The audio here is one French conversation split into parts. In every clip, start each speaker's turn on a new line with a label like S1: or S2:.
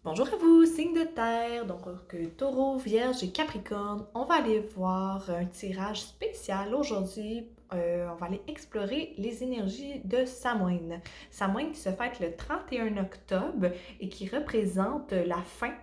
S1: Bonjour à vous, signe de terre, donc Taureau, Vierge et Capricorne. On va aller voir un tirage spécial aujourd'hui. On va aller explorer les énergies de Samhain. Samhain qui se fête le 31 octobre et qui représente la fin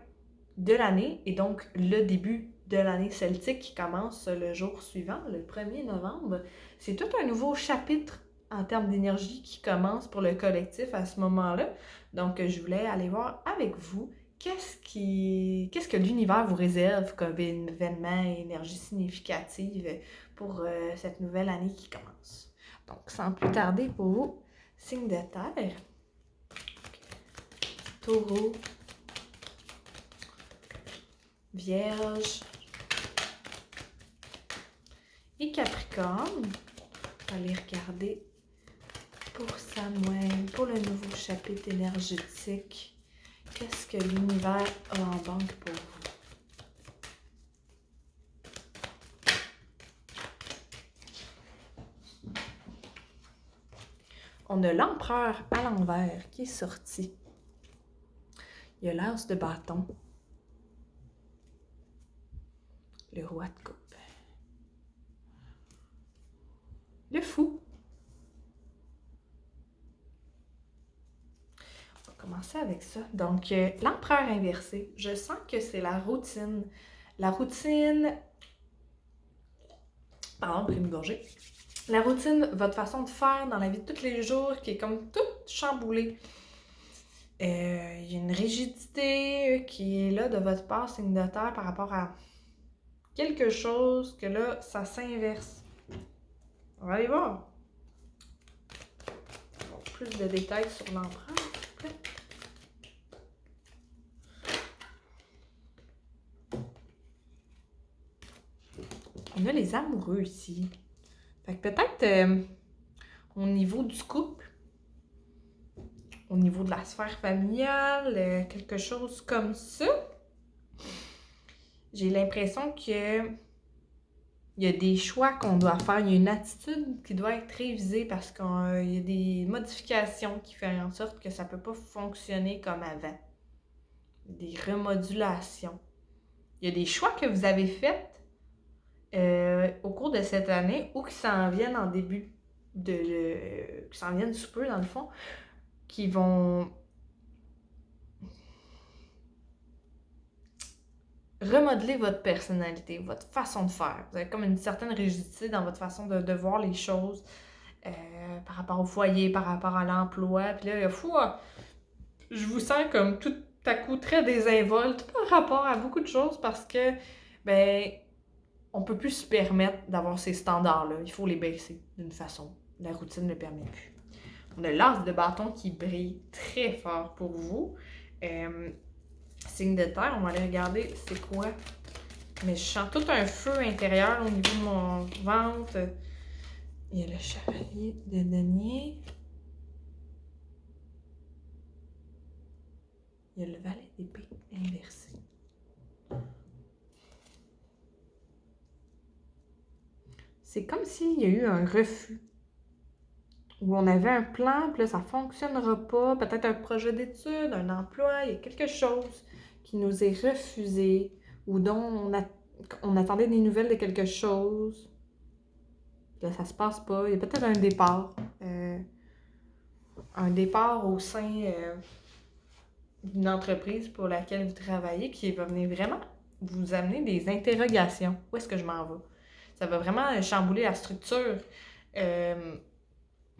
S1: de l'année et donc le début de l'année celtique qui commence le jour suivant, le 1er novembre. C'est tout un nouveau chapitre en termes d'énergie qui commence pour le collectif à ce moment-là. Donc, je voulais aller voir avec vous qu'est-ce que l'univers vous réserve comme événement et énergie significative pour cette nouvelle année qui commence. Donc, sans plus tarder pour vous, signe de terre, Taureau, Vierge et Capricorne. On va aller regarder pour Samhain, pour le nouveau chapitre énergétique. Qu'est-ce que l'univers a en banque pour vous? On a l'empereur à l'envers qui est sorti. Il y a l'as de bâton. Le roi de coupe. Le fou. On va commencer avec ça. Donc, l'empereur inversé. Je sens que c'est la routine. La routine... Pardon, pris une gorgée. La routine, votre façon de faire dans la vie de tous les jours qui est comme toute chamboulée. Il y a une rigidité qui est là de votre part, signe de terre, par rapport à quelque chose que là, ça s'inverse. On va aller voir. Plus de détails sur l'empereur, s'il vous plaît. On a les amoureux ici. Fait que peut-être au niveau du couple, au niveau de la sphère familiale, quelque chose comme ça. J'ai l'impression que il y a des choix qu'on doit faire. Il y a une attitude qui doit être révisée parce qu'il y a des modifications qui font en sorte que ça ne peut pas fonctionner comme avant. Des remodulations. Il y a des choix que vous avez faits au cours de cette année ou qui s'en viennent en début qui s'en viennent sous peu dans le fond, qui vont remodeler votre personnalité, votre façon de faire. Vous avez comme une certaine rigidité dans votre façon de voir les choses par rapport au foyer, par rapport à l'emploi. Puis là, je vous sens comme tout à coup très désinvolte par rapport à beaucoup de choses parce que, ben, on peut plus se permettre d'avoir ces standards-là. Il faut les baisser d'une façon. La routine ne le permet plus. On a l'as de bâton qui brille très fort pour vous. Signe de terre, on va aller regarder c'est quoi. Mais je sens tout un feu intérieur au niveau de mon ventre. Il y a le chevalier de denier. Il y a le valet d'épée inversé. C'est comme s'il y a eu un refus. Où on avait un plan, puis là, ça ne fonctionnera pas. Peut-être un projet d'études, un emploi, il y a quelque chose qui nous est refusé ou dont on attendait des nouvelles de quelque chose. Là, ça se passe pas. Il y a peut-être un départ au sein d'une entreprise pour laquelle vous travaillez qui va venir vraiment vous amener des interrogations. Où est-ce que je m'en vais? Ça va vraiment chambouler la structure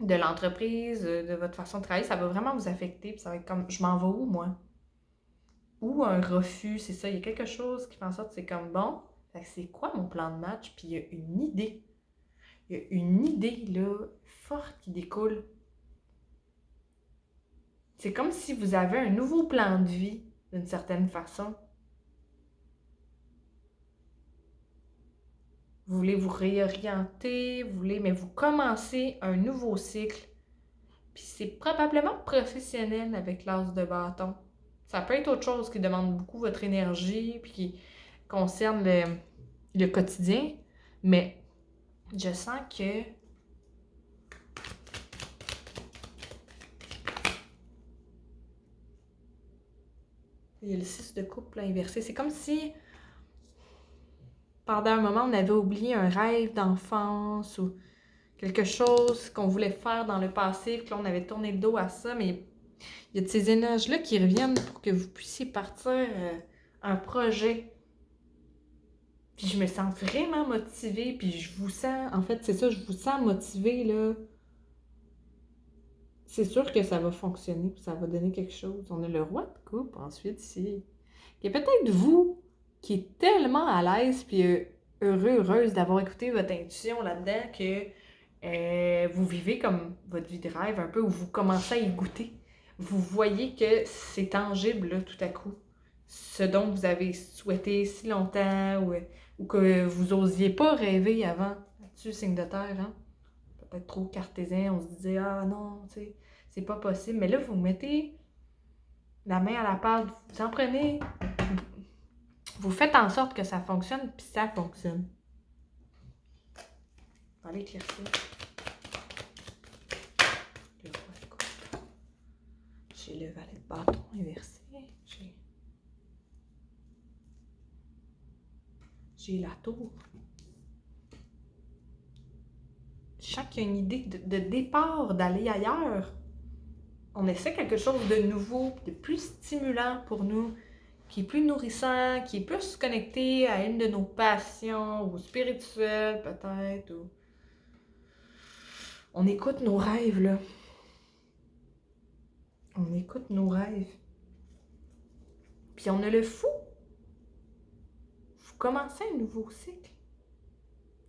S1: de l'entreprise, de votre façon de travailler. Ça va vraiment vous affecter. Puis ça va être comme, je m'en vais où, moi? Ou un refus, c'est ça. Il y a quelque chose qui fait en sorte que c'est comme, bon, c'est quoi mon plan de match? Puis il y a une idée. Il y a une idée, là, forte qui découle. C'est comme si vous avez un nouveau plan de vie, d'une certaine façon. Vous voulez vous réorienter, mais vous commencez un nouveau cycle. Puis c'est probablement professionnel avec l'as de bâton. Ça peut être autre chose qui demande beaucoup votre énergie, puis qui concerne le quotidien, mais je sens que Il y a le 6 de coupe là, inversé. C'est comme si, pendant un moment, on avait oublié un rêve d'enfance ou quelque chose qu'on voulait faire dans le passé, puis là, on avait tourné le dos à ça, mais il y a de ces énergies-là qui reviennent pour que vous puissiez partir un projet. Puis je me sens vraiment motivée, puis je vous sens, en fait, c'est ça, je vous sens motivée, là. C'est sûr que ça va fonctionner, puis ça va donner quelque chose. On a le roi de coupe, ensuite, ici. Il y a peut-être vous qui est tellement à l'aise, puis heureuse d'avoir écouté votre intuition là-dedans, que vous vivez comme votre vie de rêve un peu, où vous commencez à y goûter. Vous voyez que c'est tangible, là, tout à coup. Ce dont vous avez souhaité si longtemps, ou que vous osiez pas rêver avant. Là-dessus, signe de terre, hein? Peut-être trop cartésien, on se disait, ah non, tu sais, c'est pas possible. Mais là, vous mettez la main à la pâte, vous en prenez, vous faites en sorte que ça fonctionne, puis ça fonctionne. On va aller éclaircir. Le roi de coupe. J'ai le valet de bâton inversé. J'ai la tour. Je sens qu'il y a une idée de départ, d'aller ailleurs. On essaie quelque chose de nouveau, de plus stimulant pour nous, qui est plus nourrissant, qui est plus connecté à une de nos passions, ou spirituelles peut-être. Ou... On écoute nos rêves, là. On écoute nos rêves. Puis on a le fou. Vous commencez un nouveau cycle.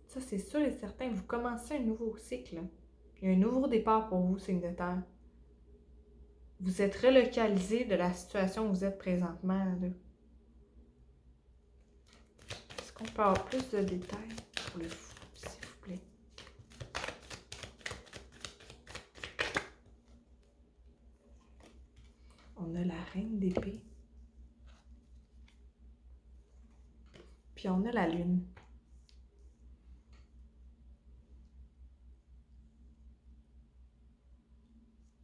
S1: Ça, c'est sûr et certain. Vous commencez un nouveau cycle. Il y a un nouveau départ pour vous, signe de terre. Vous êtes relocalisé de la situation où vous êtes présentement. Là. Est-ce qu'on peut avoir plus de détails pour le fou, s'il vous plaît? On a la reine d'épée. Puis on a la lune.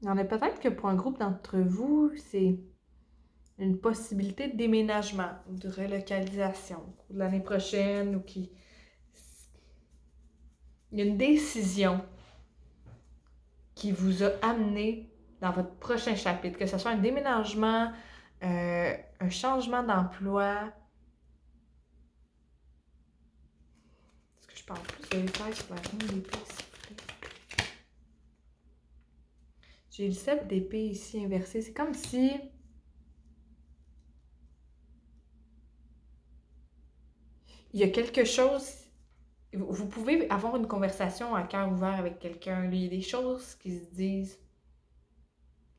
S1: Il y en a peut-être que pour un groupe d'entre vous, c'est une possibilité de déménagement ou de relocalisation ou de l'année prochaine ou qui... Il y a une décision qui vous a amené dans votre prochain chapitre, que ce soit un déménagement, un changement d'emploi. Est-ce que je parle plus de détails sur la reine d'épée, s'il vous plaît? J'ai le 7 d'épée ici inversé. C'est comme si... il y a quelque chose... Vous pouvez avoir une conversation à cœur ouvert avec quelqu'un. Il y a des choses qui se disent,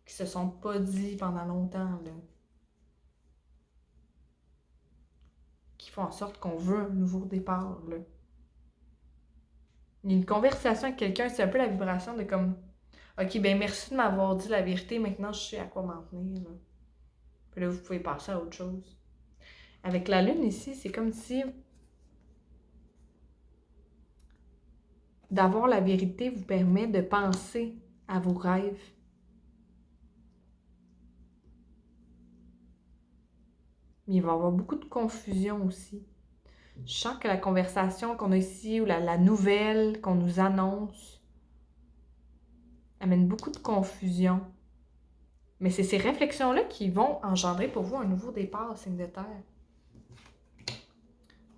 S1: qui se sont pas dit pendant longtemps, là. Qui font en sorte qu'on veut un nouveau départ, là. Il y a une conversation avec quelqu'un, c'est un peu la vibration de comme... OK, ben merci de m'avoir dit la vérité, maintenant je sais à quoi m'en tenir, là. Puis là, vous pouvez passer à autre chose. Avec la lune ici, c'est comme si... d'avoir la vérité vous permet de penser à vos rêves. Mais il va y avoir beaucoup de confusion aussi. Je sens que la conversation qu'on a ici ou la nouvelle qu'on nous annonce amène beaucoup de confusion. Mais c'est ces réflexions-là qui vont engendrer pour vous un nouveau départ, signe de terre.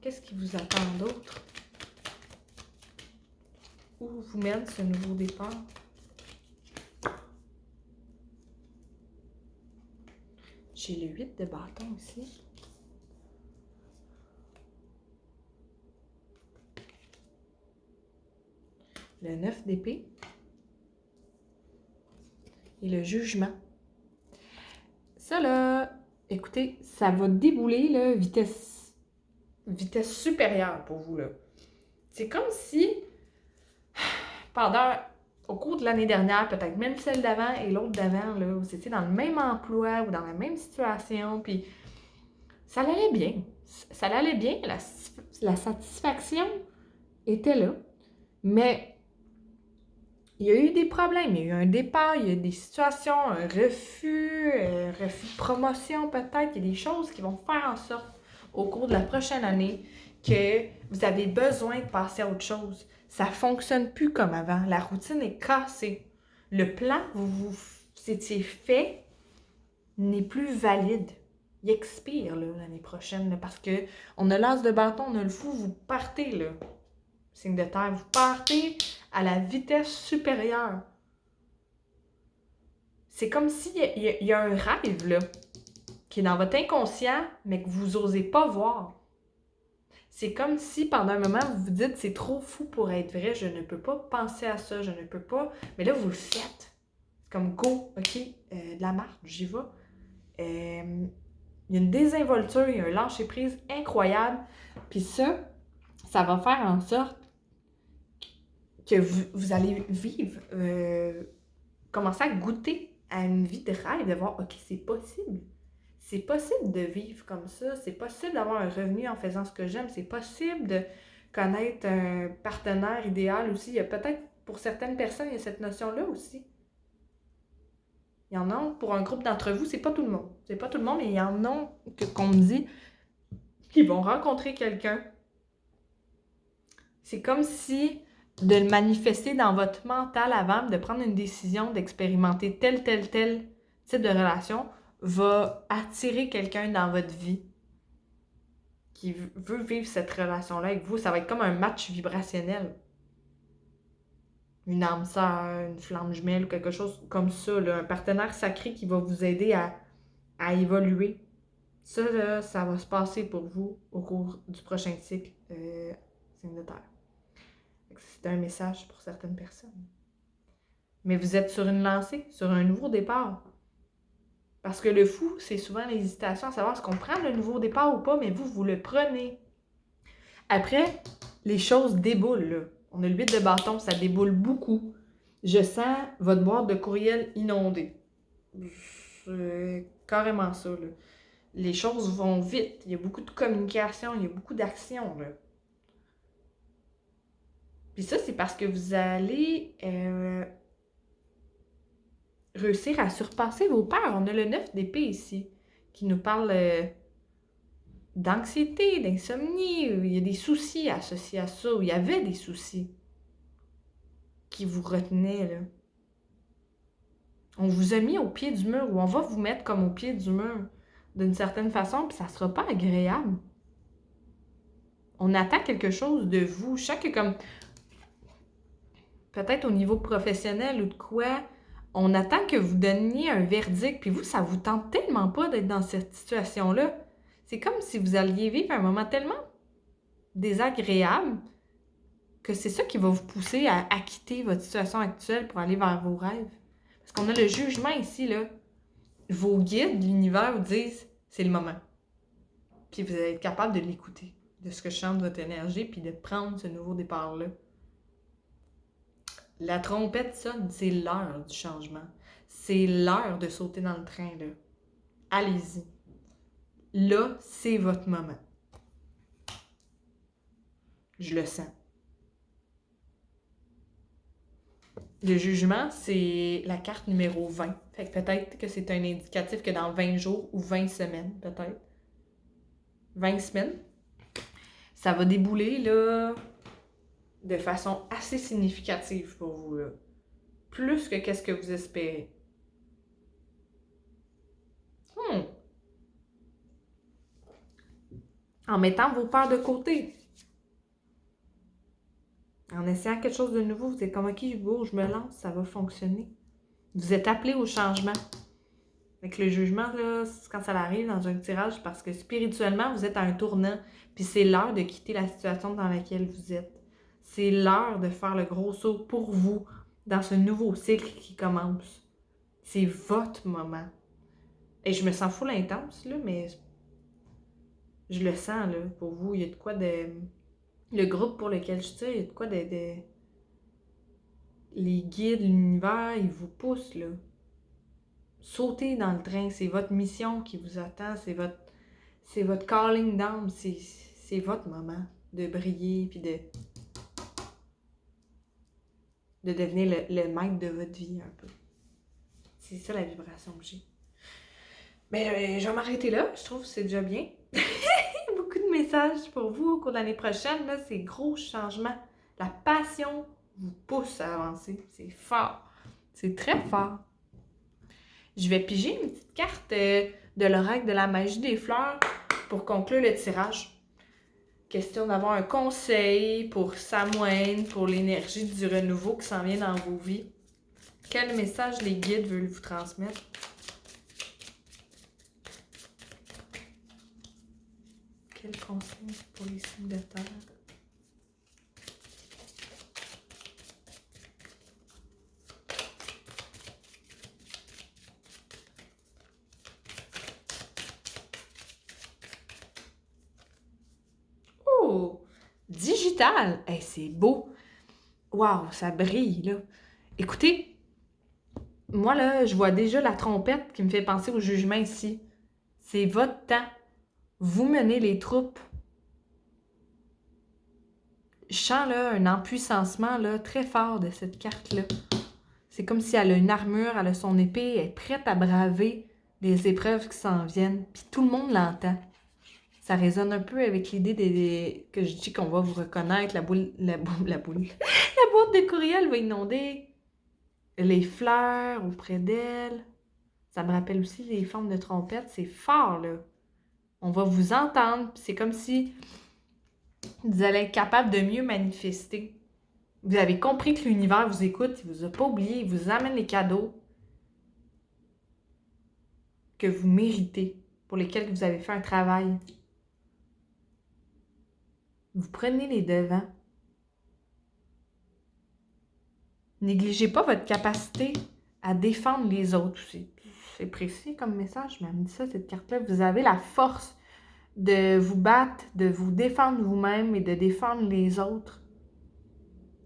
S1: Qu'est-ce qui vous attend d'autre? Où vous mène ce nouveau départ? J'ai le 8 de bâton ici. Le 9 d'épée. Et le jugement. Ça, là, écoutez, ça va débouler, là, vitesse supérieure pour vous, là. C'est comme si, au cours de l'année dernière, peut-être même celle d'avant et l'autre d'avant, là, vous étiez dans le même emploi ou dans la même situation, puis ça allait bien. Ça allait bien, la satisfaction était là, mais Il y a eu des problèmes, il y a eu un départ, il y a des situations, refus de promotion peut-être, il y a des choses qui vont faire en sorte au cours de la prochaine année que vous avez besoin de passer à autre chose. Ça ne fonctionne plus comme avant. La routine est cassée. Le plan que vous étiez fait n'est plus valide. Il expire l'année prochaine là, parce que on a l'as de bâton, on a le fou, vous partez là. Signe de terre, vous partez à la vitesse supérieure. C'est comme s'il y a un rêve là, qui est dans votre inconscient, mais que vous n'osez pas voir. C'est comme si pendant un moment, vous vous dites c'est trop fou pour être vrai, je ne peux pas penser à ça, je ne peux pas. Mais là, vous le faites. C'est comme go, ok, de la marche, j'y vais. Il y a une désinvolture, il y a un lâcher-prise incroyable. Puis ça va faire en sorte que vous allez vivre, commencer à goûter à une vie de rêve, de voir, ok, c'est possible. C'est possible de vivre comme ça. C'est possible d'avoir un revenu en faisant ce que j'aime. C'est possible de connaître un partenaire idéal aussi. Il y a peut-être, pour certaines personnes, il y a cette notion-là aussi. Il y en a, pour un groupe d'entre vous, c'est pas tout le monde. C'est pas tout le monde, mais il y en a qu'on me dit qu'ils vont rencontrer quelqu'un. C'est comme si de le manifester dans votre mental avant de prendre une décision d'expérimenter tel type de relation va attirer quelqu'un dans votre vie qui veut vivre cette relation-là avec vous. Ça va être comme un match vibrationnel. Une âme sœur, une flamme jumelle ou quelque chose comme ça. Là. Un partenaire sacré qui va vous aider à évoluer. Ça, là, ça va se passer pour vous au cours du prochain cycle signe de terre. C'est un message pour certaines personnes. Mais vous êtes sur une lancée, sur un nouveau départ. Parce que le fou, c'est souvent l'hésitation à savoir est-ce qu'on prend le nouveau départ ou pas, mais vous le prenez. Après, les choses déboulent. Là. On a le 8 de bâton, ça déboule beaucoup. Je sens votre boîte de courriel inondée. C'est carrément ça. Là. Les choses vont vite. Il y a beaucoup de communication, il y a beaucoup d'action. Là. Puis ça, c'est parce que vous allez réussir à surpasser vos peurs. On a le 9 d'épée ici, qui nous parle d'anxiété, d'insomnie. Il y a des soucis associés à ça, ou il y avait des soucis qui vous retenaient, là. On vous a mis au pied du mur, ou on va vous mettre comme au pied du mur, d'une certaine façon, puis ça sera pas agréable. On attend quelque chose de vous. Je sens que comme, peut-être au niveau professionnel ou de quoi, on attend que vous donniez un verdict, puis vous, ça vous tente tellement pas d'être dans cette situation-là. C'est comme si vous alliez vivre un moment tellement désagréable que c'est ça qui va vous pousser à quitter votre situation actuelle pour aller vers vos rêves. Parce qu'on a le jugement ici, là. Vos guides, l'univers vous disent c'est le moment. Puis vous allez être capable de l'écouter, de ce que chante votre énergie, puis de prendre ce nouveau départ-là. La trompette sonne, c'est l'heure du changement. C'est l'heure de sauter dans le train, là. Allez-y. Là, c'est votre moment. Je le sens. Le jugement, c'est la carte numéro 20. Fait que peut-être que c'est un indicatif que dans 20 jours ou 20 semaines, peut-être. 20 semaines, ça va débouler, là, de façon assez significative pour vous, là. Plus que qu'est-ce que vous espérez. En mettant vos peurs de côté. En essayant quelque chose de nouveau, vous êtes comme, ok, je bouge, je me lance, ça va fonctionner. Vous êtes appelé au changement. Avec le jugement, là, quand ça arrive dans un tirage, parce que spirituellement, vous êtes à un tournant, puis c'est l'heure de quitter la situation dans laquelle vous êtes. C'est l'heure de faire le gros saut pour vous dans ce nouveau cycle qui commence. C'est votre moment. Et je me sens full intense, là, mais je le sens, là, pour vous. Il y a de quoi de... Le groupe pour lequel je tire, il y a de quoi de... Les guides, l'univers, ils vous poussent, là. Sautez dans le train, c'est votre mission qui vous attend, c'est votre calling d'âme, c'est votre moment de briller puis de devenir le maître de votre vie un peu. C'est ça la vibration que j'ai. Mais je vais m'arrêter là, je trouve que c'est déjà bien. Beaucoup de messages pour vous au cours de l'année prochaine, là, c'est gros changements. La passion vous pousse à avancer, c'est fort, c'est très fort. Je vais piger une petite carte de l'oracle de la magie des fleurs pour conclure le tirage. Question d'avoir un conseil pour Samhain, pour l'énergie du renouveau qui s'en vient dans vos vies. Quel message les guides veulent vous transmettre? Quel conseil pour les signes de terre? Oh! Digital! Hey, c'est beau! Waouh, ça brille, là! Écoutez, moi, là, je vois déjà la trompette qui me fait penser au jugement ici. C'est votre temps. Vous menez les troupes. Je sens, là, un empuissancement, là, très fort de cette carte-là. C'est comme si elle a une armure, elle a son épée, elle est prête à braver les épreuves qui s'en viennent. Puis tout le monde l'entend. Ça résonne un peu avec l'idée que je dis qu'on va vous reconnaître. La boîte de courriel va inonder les fleurs auprès d'elle. Ça me rappelle aussi les formes de trompette. C'est fort, là. On va vous entendre. C'est comme si vous allez être capable de mieux manifester. Vous avez compris que l'univers vous écoute, il ne vous a pas oublié, il vous amène les cadeaux que vous méritez, pour lesquels vous avez fait un travail. Vous prenez les devants. Négligez pas votre capacité à défendre les autres. C'est précis comme message, mais elle me dit ça, cette carte-là. Vous avez la force de vous battre, de vous défendre vous-même et de défendre les autres.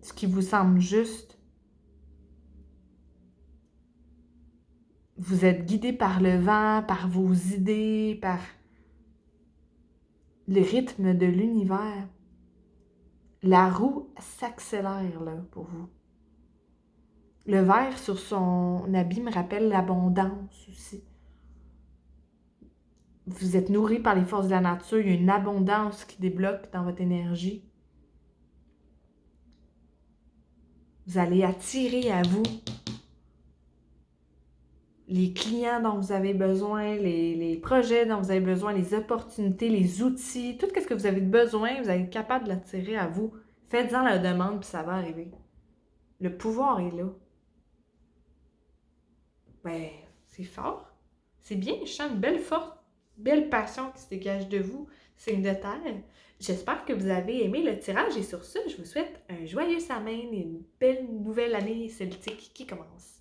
S1: Ce qui vous semble juste. Vous êtes guidé par le vent, par vos idées, par le rythme de l'univers. La roue s'accélère là pour vous. Le vert sur son habit me rappelle l'abondance aussi. Vous êtes nourri par les forces de la nature, il y a une abondance qui débloque dans votre énergie. Vous allez attirer à vous les clients dont vous avez besoin, les projets dont vous avez besoin, les opportunités, les outils, tout ce que vous avez besoin, vous allez être capable de l'attirer à vous. Faites-en la demande, puis ça va arriver. Le pouvoir est là. Ben, c'est fort. C'est bien, je sens une belle force, belle passion qui se dégage de vous, signe de terre. J'espère que vous avez aimé le tirage et sur ce, je vous souhaite un joyeux Samhain et une belle nouvelle année celtique qui commence.